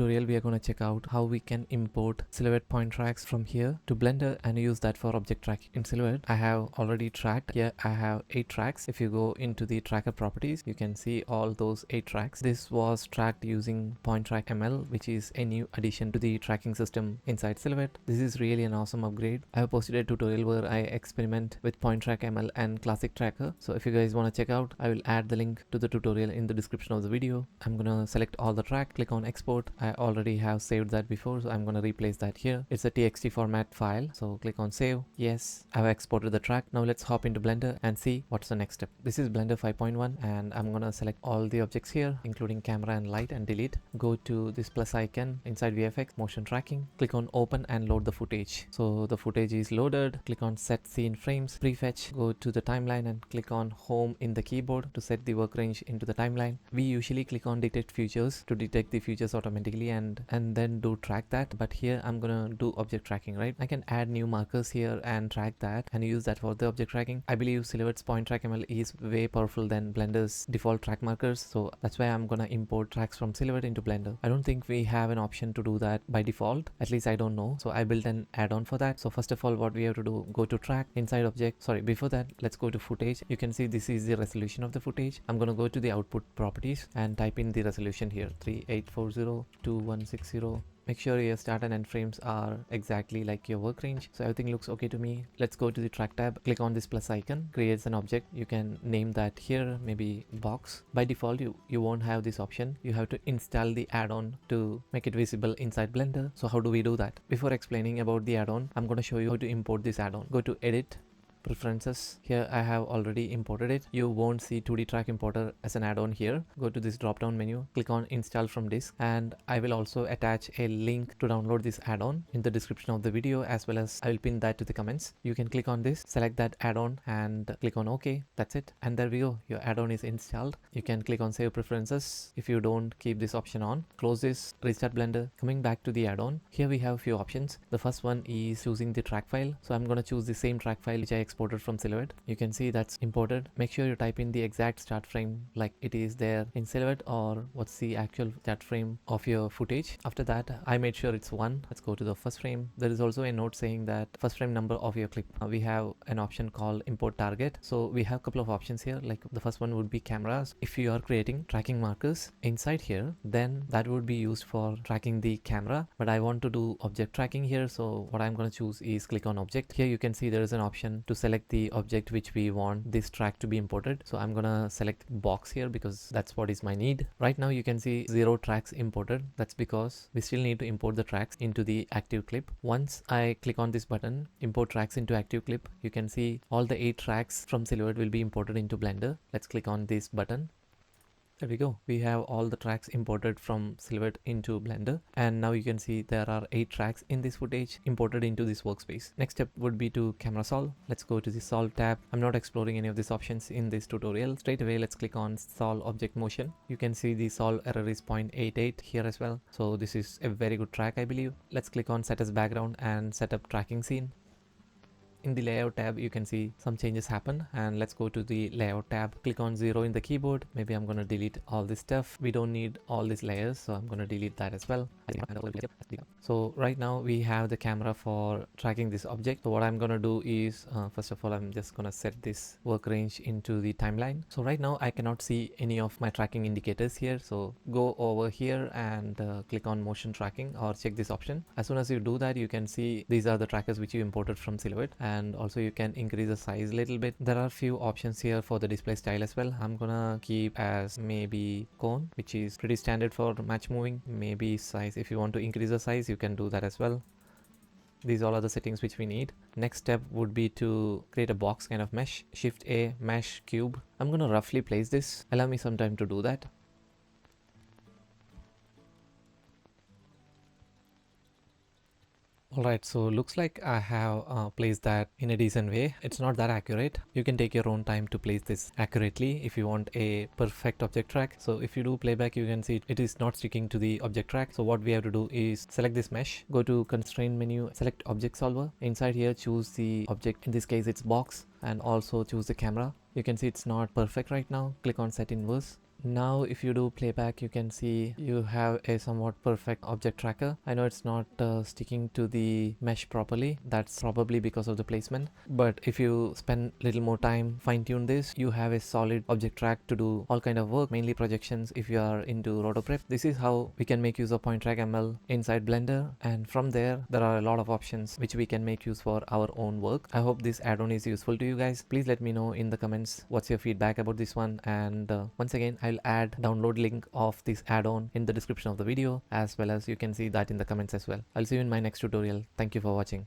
tutorial, we are going to check out how we can import silhouette point tracks from here to Blender and use that for object tracking. In Silhouette, I have already tracked. Here I have 8 tracks. If you go into the tracker properties, you can see all those 8 tracks. This was tracked using Point Track ML, which is a new addition to the tracking system inside Silhouette. This is really an awesome upgrade. I have posted a tutorial where I experiment with Point Track ML and Classic Tracker. So if you guys want to check out, I will add the link to the tutorial in the description of the video. I'm gonna select all the track, click on export. I already have saved that before, so I'm gonna replace that here. It's a txt format file, so click on save. Yes, I've exported the track. Now let's hop into Blender and see what's the next step. This is Blender 5.1 and I'm gonna select all the objects here, including camera and light, and delete. Go to this plus icon inside VFX, motion tracking. Click on open and load the footage. So the footage is loaded. Click on set scene frames, prefetch. Go to the timeline and click on home in the keyboard to set the work range into the timeline. We usually click on detect features to detect the features automatically and then do track that, but here I'm gonna do object tracking, right? I can add new markers here and track that and use that for the object tracking. I believe Silhouette's Point Track ML is way powerful than Blender's default track markers, so that's why I'm gonna import tracks from Silhouette into Blender. I don't think we have an option to do that by default, at least I don't know, so I built an add-on for that. So first of all, what we have to do, go to track, inside object, sorry, before that let's go to footage. You can see this is the resolution of the footage. I'm gonna go to the output properties and type in the resolution here, 3840x2160. Make sure your start and end frames are exactly like your work range. So everything looks okay to me. Let's go to the track tab, click on this plus icon, creates an object. You can name that here, maybe box. By default, you won't have this option. You have to install the add-on to make it visible inside Blender. So how do we do that? Before explaining about the add-on, I'm going to show you how to import this add-on. Go to edit, preferences. Here I have already imported it. You won't see 2D track importer as an add-on here. Go to this drop down menu, click on install from disk, and I will also attach a link to download this add-on in the description of the video, as well as I will pin that to the comments. You can click on this, select that add-on and click on OK. That's it, and there we go, your add-on is installed. You can click on save preferences if you don't keep this option on. Close this, restart Blender. Coming back to the add-on, here we have a few options. The first one is choosing the track file, so I'm going to choose the same track file which I exported from Silhouette. You can see that's imported. Make sure you type in the exact start frame like it is there in Silhouette, or what's the actual start frame of your footage. After that, I made sure it's 1. Let's go to the first frame. There is also a note saying that first frame number of your clip. We have an option called import target. So we have a couple of options here. Like the first one would be cameras. If you are creating tracking markers inside here, then that would be used for tracking the camera, but I want to do object tracking here. So what I'm going to choose is click on object. Here you can see there is an option to select the object which we want this track to be imported. So I'm gonna select box here because that's what is my need. Right now you can see 0 tracks imported. That's because we still need to import the tracks into the active clip. Once I click on this button, import tracks into active clip, you can see all the 8 tracks from Silhouette will be imported into Blender. Let's click on this button. There we go. We have all the tracks imported from Silhouette into Blender, and now you can see there are 8 tracks in this footage imported into this workspace. Next step would be to camera solve. Let's go to the solve tab. I'm not exploring any of these options in this tutorial. Straight away, let's click on solve object motion. You can see the solve error is 0.88 here as well. So this is a very good track, I believe. Let's click on set as background and set up tracking scene. In the layout tab, you can see some changes happen, and let's go to the layout tab. Click on 0 in the keyboard. Maybe I'm going to delete all this stuff. We don't need all these layers, so I'm going to delete that as well. So right now we have the camera for tracking this object. So what I'm going to do is first of all, I'm just going to set this work range into the timeline. So right now I cannot see any of my tracking indicators here, so go over here and click on motion tracking or check this option. As soon as you do that, you can see these are the trackers which you imported from Silhouette, and also you can increase the size a little bit. There are few options here for the display style as well. I'm gonna keep as maybe cone, which is pretty standard for match moving. Maybe size, if you want to increase the size, you can do that as well. These all are the settings which we need. Next step would be to create a box kind of mesh. Shift A, mesh cube. I'm gonna roughly place this. Allow me some time to do that. Alright, so looks like I have placed that in a decent way. It's not that accurate. You can take your own time to place this accurately if you want a perfect object track. So if you do playback, you can see it is not sticking to the object track. So what we have to do is select this mesh, go to constraint menu, select object solver. Inside here, choose the object. In this case, it's box, and also choose the camera. You can see it's not perfect right now. Click on set inverse. Now if you do playback, you can see you have a somewhat perfect object tracker. I know it's not sticking to the mesh properly. That's probably because of the placement, but if you spend little more time fine tune this, you have a solid object track to do all kind of work, mainly projections if you are into roto prep. This is how we can make use of point track ML inside Blender, and from there are a lot of options which we can make use for our own work. I hope this add-on is useful to you guys. Please let me know in the comments what's your feedback about this one, and once again I'll add download link of this add-on in the description of the video, as well as you can see that in the comments as well. I'll see you in my next tutorial. Thank you for watching.